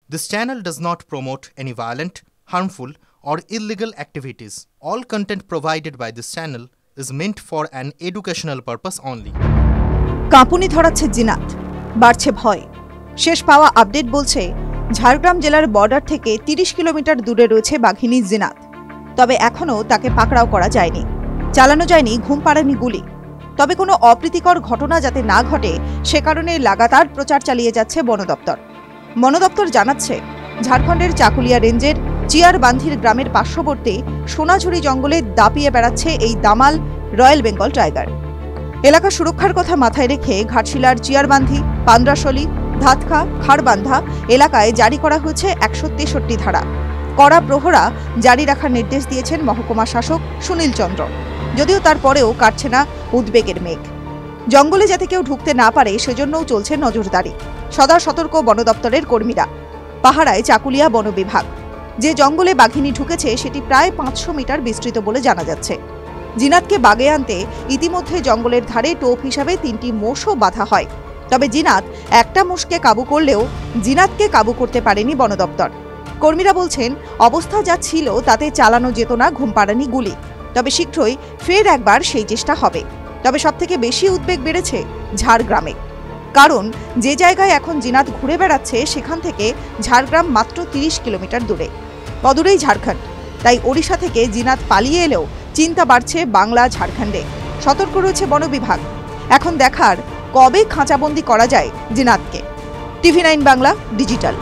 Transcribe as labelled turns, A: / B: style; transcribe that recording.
A: This channel does not promote any violent, harmful, or illegal activities. All content provided by this channel is meant for an educational purpose only.
B: কাঁপুনি ধরাচ্ছে জিনাত, বাড়ছে ভয়। শেষ পাওয়া update বলছে ঝাড়গ্রাম জেলার border থেকে ৩০ kilometre দূরে রয়েছে বাঘিনী জিনাত। তবে এখনও তাকে পাকড়াও করা যায়নি, চালানো যায়নি ঘুম পাড়ানি গুলি। তবে কোনো অপ্রীতিকর ঘটনা যাতে না ঘটে সে কারণে লাগাতার প্রচার চালিয়ে যাচ্ছে বন দপ্তর। বন দপ্তর জানাচ্ছে, ঝাড়খণ্ডের চাকুলিয়া রেঞ্জের চিয়ারবান্ধির গ্রামের পার্শ্ববর্তী সোনাঝুরি জঙ্গলে দাপিয়ে বেড়াচ্ছে এই দামাল রয়্যাল বেঙ্গল টাইগার। এলাকা সুরক্ষার কথা মাথায় রেখে ঘাটশিলার চিয়ারবান্ধি, পান্দ্রাশলি, ধাতখা, খাড়বান্ধা এলাকায় জারি করা হয়েছে ১৬৩ ধারা। কড়া প্রহরা জারি রাখার নির্দেশ দিয়েছেন মহকুমা শাসক সুনীল চন্দ্র। যদিও তারপরেও কাটছে না উদ্বেগের মেঘ। জঙ্গলে যাতে কেউ ঢুকতে না পারে সেজন্যও চলছে নজরদারি। সদা সতর্ক বন দপ্তরের কর্মীরা। পাহারায় চাকুলিয়া বন বিভাগ। যে জঙ্গলে বাঘিনী ঢুকেছে সেটি প্রায় ৫০০ মিটার বিস্তৃত বলে জানা যাচ্ছে। জিনাতকে বাগে আনতে ইতিমধ্যে জঙ্গলের ধারে টোপ হিসাবে ৩টি মোষও বাঁধা হয়। তবে জিনাত একটা মোষকে কাবু করলেও জিনাতকে কাবু করতে পারেনি বন দপ্তর। কর্মীরা বলছেন, অবস্থা যা ছিল তাতে চালানো যেত না ঘুমপাড়ানি গুলি। তবে শীঘ্রই ফের একবার সেই চেষ্টা হবে। তবে সবথেকে বেশি উদ্বেগ বেড়েছে ঝাড়গ্রামে। কারণ যে জায়গায় এখন জিনাত ঘুরে বেড়াচ্ছে সেখান থেকে ঝাড়গ্রাম মাত্র ৩০ কিলোমিটার দূরে। অদূরেই ঝাড়খণ্ড। তাই ওড়িশা থেকে জিনাত পালিয়ে এলেও চিন্তা বাড়ছে বাংলা ঝাড়খণ্ডে। সতর্ক রয়েছে বন বিভাগ। এখন দেখার কবে খাঁচাবন্দি করা যায় জিনাতকে। TV9 Bangla digital.